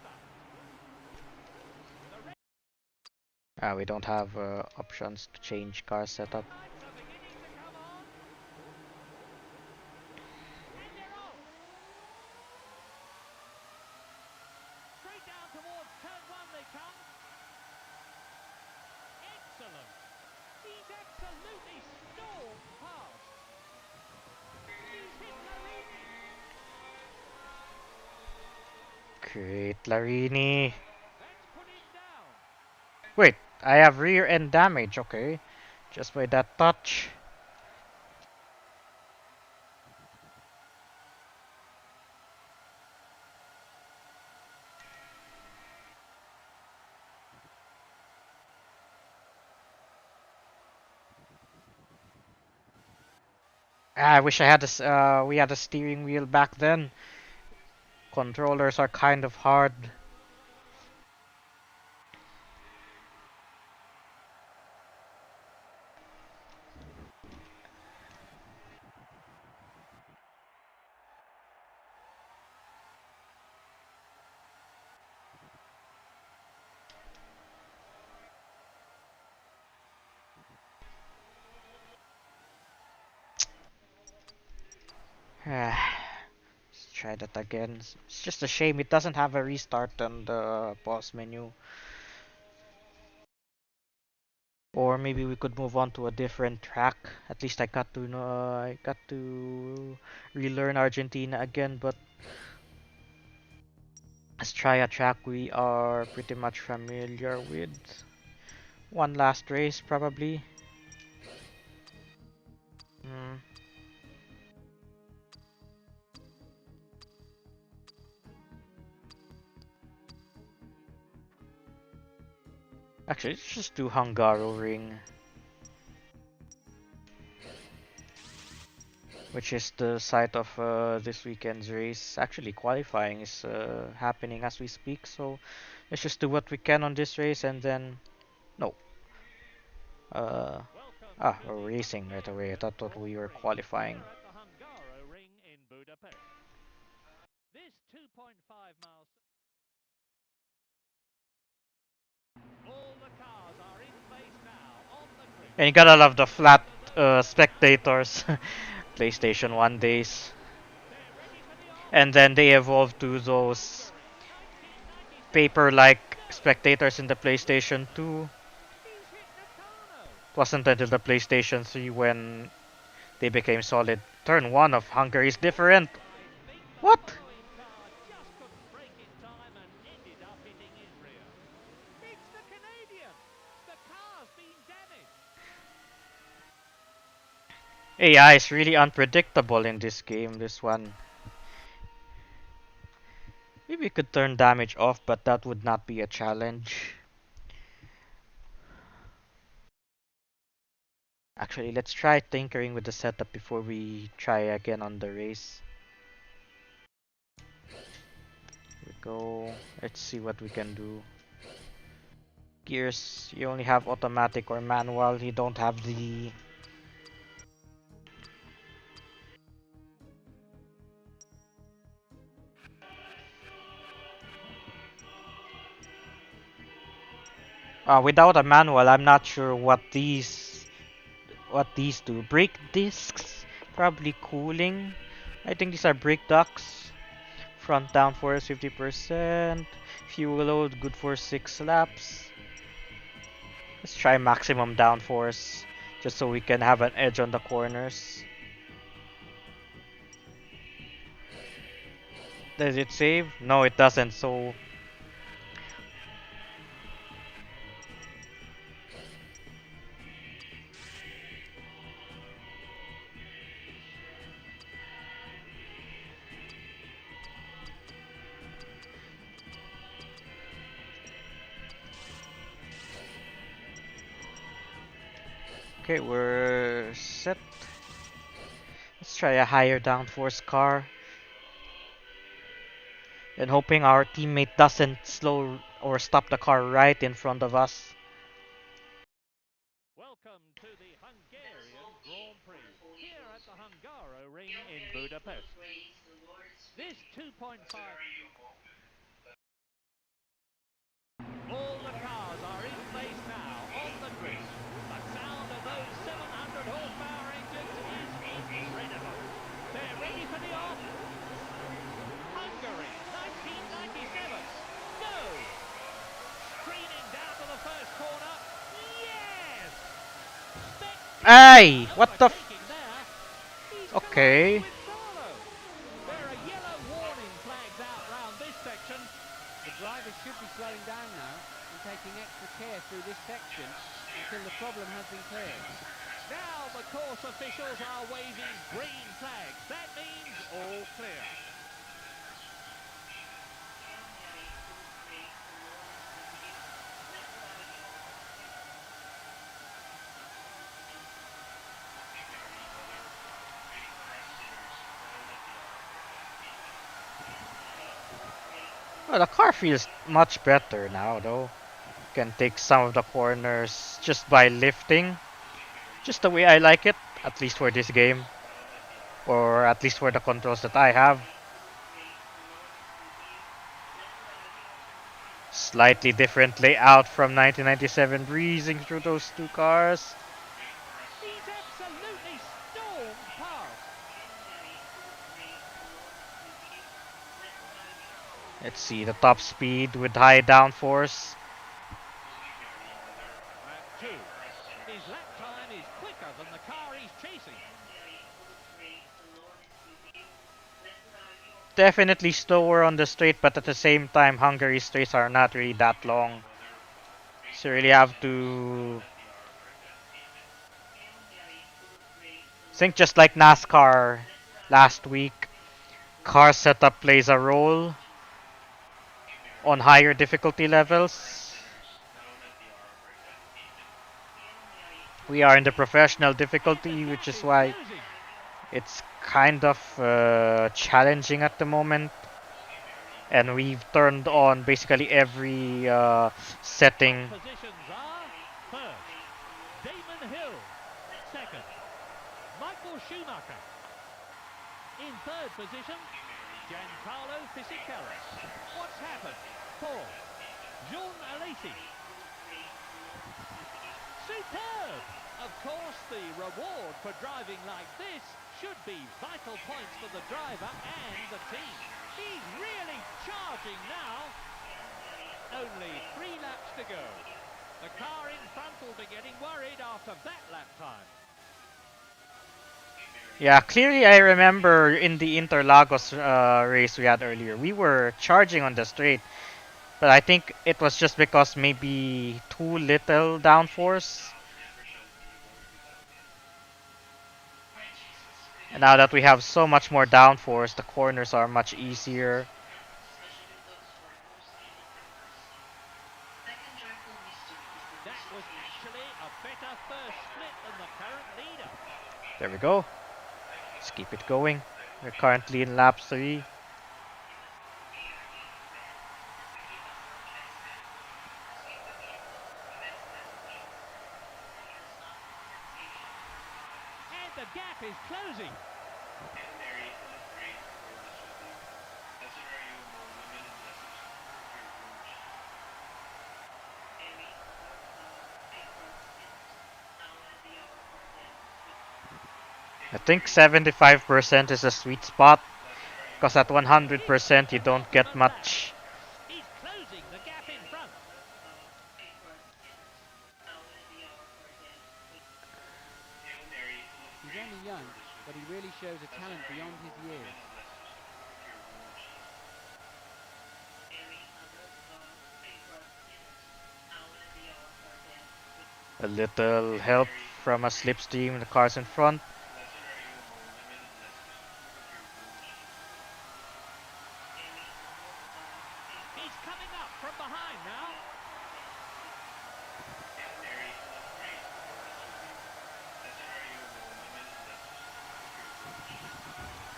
start. We don't have options to change car setup. Lights are beginning to come on. And they're off. Straight down towards turn one they come. Excellent. He's absolutely stormed past. He's hit Larini. Great, Larini. That's put him down. Wait, I have rear end damage, okay. Just by that touch. I wish I had this. We had a steering wheel back then. Controllers are kind of hard. Let's try that again. It's just a shame it doesn't have a restart on the pause menu. Or maybe we could move on to a different track. At least I got to know. I got to relearn Argentina again. But let's try a track we are pretty much familiar with. One last race, probably. Hmm. Actually, let's just do Hungaroring, which is the site of this weekend's race. Actually, qualifying is happening as we speak, so let's just do what we can on this race and then. No. Uh, we're racing right away. I thought we were qualifying. At the Hungaro Ring in Budapest. This 2.5 miles. All the cars are in place now on the grid. And you gotta love the flat spectators. PlayStation 1 days. And then they evolved to those paper-like spectators in the PlayStation 2. It wasn't until the PlayStation 3 when they became solid. Turn 1 of Hungary is different. What? AI is really unpredictable in this game, this one. Maybe we could turn damage off, but that would not be a challenge. Actually, let's try tinkering with the setup before we try again on the race. Here we go. Let's see what we can do. Gears, you only have automatic or manual. You don't have the Without a manual, I'm not sure what these do. Brake discs, probably cooling. I think these are brake ducts. Front downforce 50%. Fuel load good for 6 laps. Let's try maximum downforce just so we can have an edge on the corners. Does it save? No, it doesn't. So okay, we're set. Let's try a higher downforce car. And hoping our teammate doesn't slow or stop the car right in front of us. Welcome to the Hungarian Grand Prix here at the Hungaro Ring in Budapest. This 2.5. All the cars are in place now on the grid. The sound of those 700 horsepower engines is incredible. They're ready for the off. Hungary, 1997. Go! Screening down to the first corner. Yes! Hey, what the? Overtaking there. He's Okay. colliding with Solo. There are yellow warning flags out round this section. The drivers should be slowing down now and taking extra care through this section until the problem has been cleared. Now the course officials are waving green flags. That means all clear. Well, the car feels much better now, though. Can take some of the corners just by lifting. Just the way I like it, at least for this game. Or at least for the controls that I have. Slightly different layout from 1997, breezing through those two cars. He's absolutely stormed past. Let's see, the top speed with high downforce. Lap 2. His lap time is quicker than the car he's chasing. Definitely slower on the straight, but at the same time, Hungary's straights are not really that long. So you really have to think just like NASCAR last week. Car setup plays a role on higher difficulty levels. We are in the professional difficulty, which is why Closing. it's kind of challenging at the moment. And we've turned on basically every setting. Positions are first, Damon Hill. Second, Michael Schumacher. In third position, Giancarlo Fisichella. What's happened? Fourth, Jean Alesi. Superb! Of course, the reward for driving like this should be vital points for the driver and the team. He's really charging now. Only 3 laps to go. The car in front will be getting worried after that lap time. Yeah, clearly I remember in the Interlagos race we had earlier, we were charging on the straight. But I think it was just because maybe too little downforce. And now that we have so much more downforce, the corners are much easier. That was actually a better first split than the current leader. There we go. Let's keep it going. We're currently in lap 3. And the gap is closing. I think 75% is a sweet spot because at Here's 100% you the don't get penultimate lap. much. He's closing the gap in front. He's only young, but he really shows a talent beyond his years. A little help from a slipstream, the cars in front. He's coming up from behind now.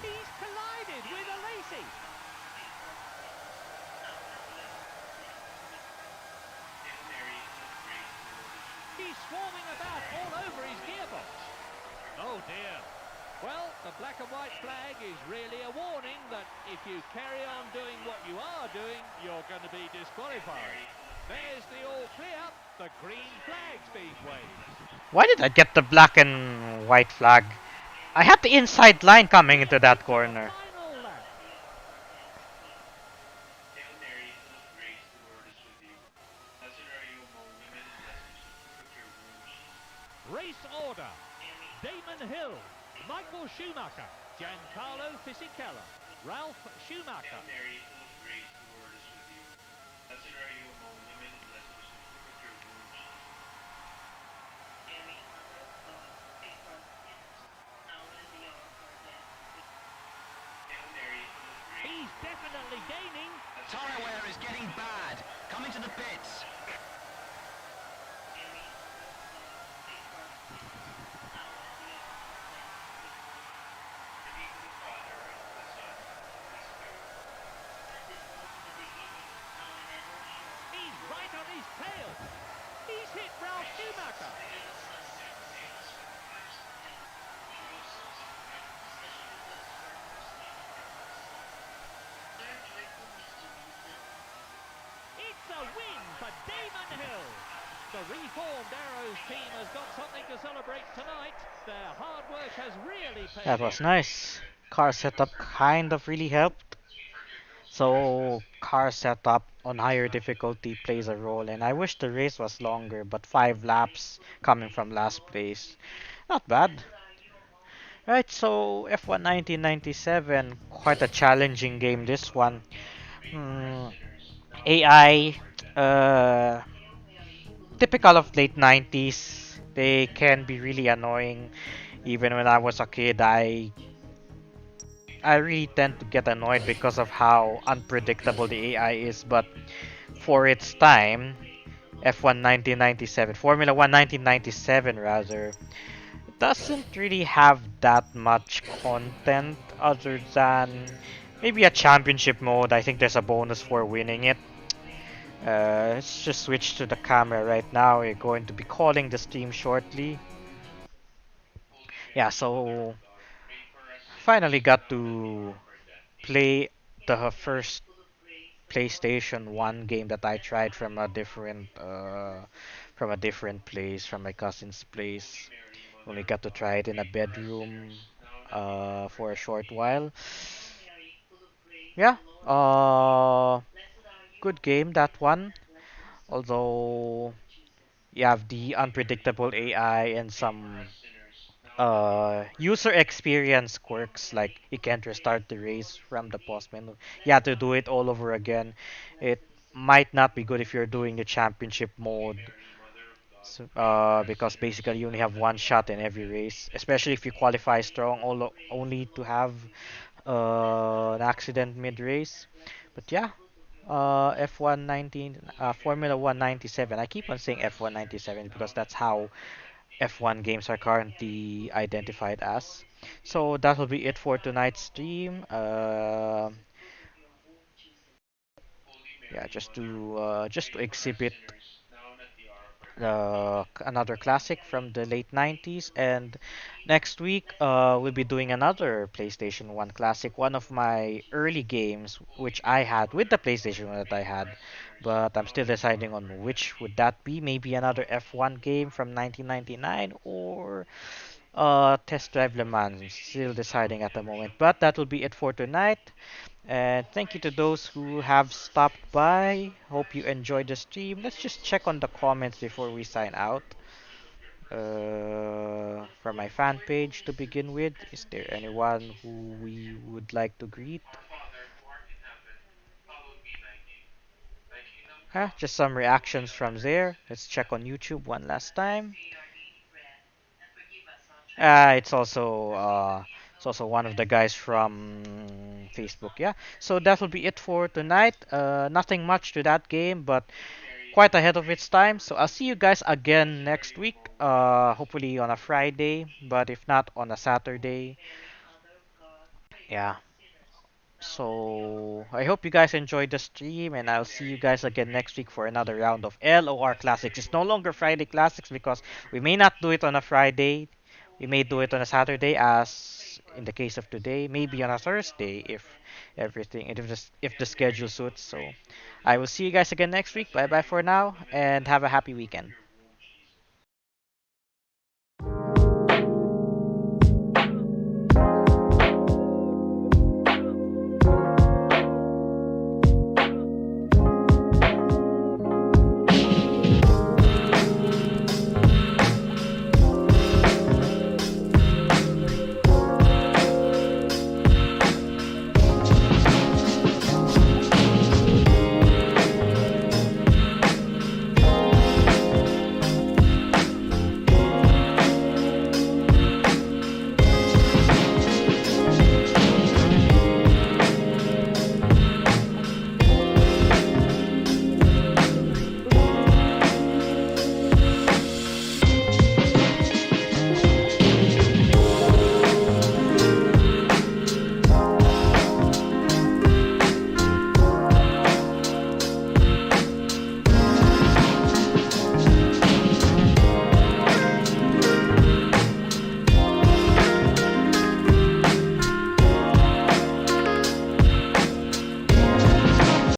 He's collided with a Lacey. He's swarming about all over his gearbox. Oh dear. Well, the black and white flag is really a warning that if you carry on doing what you are doing, you're going to be disqualified. There's the all clear. The green flag's being waved. Why did I get the black and white flag? I had the inside line coming into that To the corner. final lap. Race order. Damon Hill, Michael Schumacher, Giancarlo Fisichella, Ralph Schumacher. He's definitely gaining. Tyre wear is getting bad. Coming to the pits. He's right on his tail. He's hit Ralph Schumacher. It's a win for Damon Hill. The reformed Arrows team has got something to celebrate tonight. Their hard work has really That paid was off. nice. Car setup kind of really helped. So car setup on higher difficulty plays a role, and I wish the race was longer, but 5 laps coming from last place, not bad. Right, so F1 1997, quite a challenging game this one. Hmm, AI, typical of late 90s, they can be really annoying. Even when I was a kid, I really tend to get annoyed because of how unpredictable the AI is, but for its time, F1 1997, Formula 1 1997 rather, doesn't really have that much content other than maybe a championship mode. I think there's a bonus for winning it. Let's just switch to the camera right now. We're going to be calling the stream shortly. Yeah, so finally got to play the first PlayStation 1 game that I tried from a different place, from my cousin's place. Only got to try it in a bedroom for a short while. Yeah, good game that one. Although you have the unpredictable AI and some user experience quirks like you can't restart the race from the pause menu. You have to do it all over again. It might not be good if you're doing the championship mode. So, because basically you only have one shot in every race, especially if you qualify strong, only to have an accident mid-race. But yeah, F1 19, Formula 1 97. I keep on saying F1 97 because that's how F1 games are currently identified as. So that will be it for tonight's stream. Yeah, just to exhibit another classic from the late 90s, and next week we'll be doing another PlayStation 1 classic, one of my early games which I had with the PlayStation 1 that I had, but I'm still deciding on which would that be. Maybe another F1 game from 1999, or Test Drive Le Mans, still deciding at the moment. But that will be it for tonight. And thank you to those who have stopped by. Hope you enjoyed the stream. Let's just check on the comments before we sign out. From my fan page to begin with, is there anyone who we would like to greet? Just some reactions from there. Let's check on YouTube one last time. It's also one of the guys from Facebook. Yeah. So that will be it for tonight. Nothing much to that game, but quite ahead of its time. So I'll see you guys again next week. Hopefully on a Friday, but if not on a Saturday. Yeah. So I hope you guys enjoyed the stream, and I'll see you guys again next week for another round of LOR Classics. It's no longer Friday Classics because we may not do it on a Friday. We may do it on a Saturday, as in the case of today. Maybe on a Thursday if everything, if the schedule suits. So I will see you guys again next week. Bye bye for now, and have a happy weekend.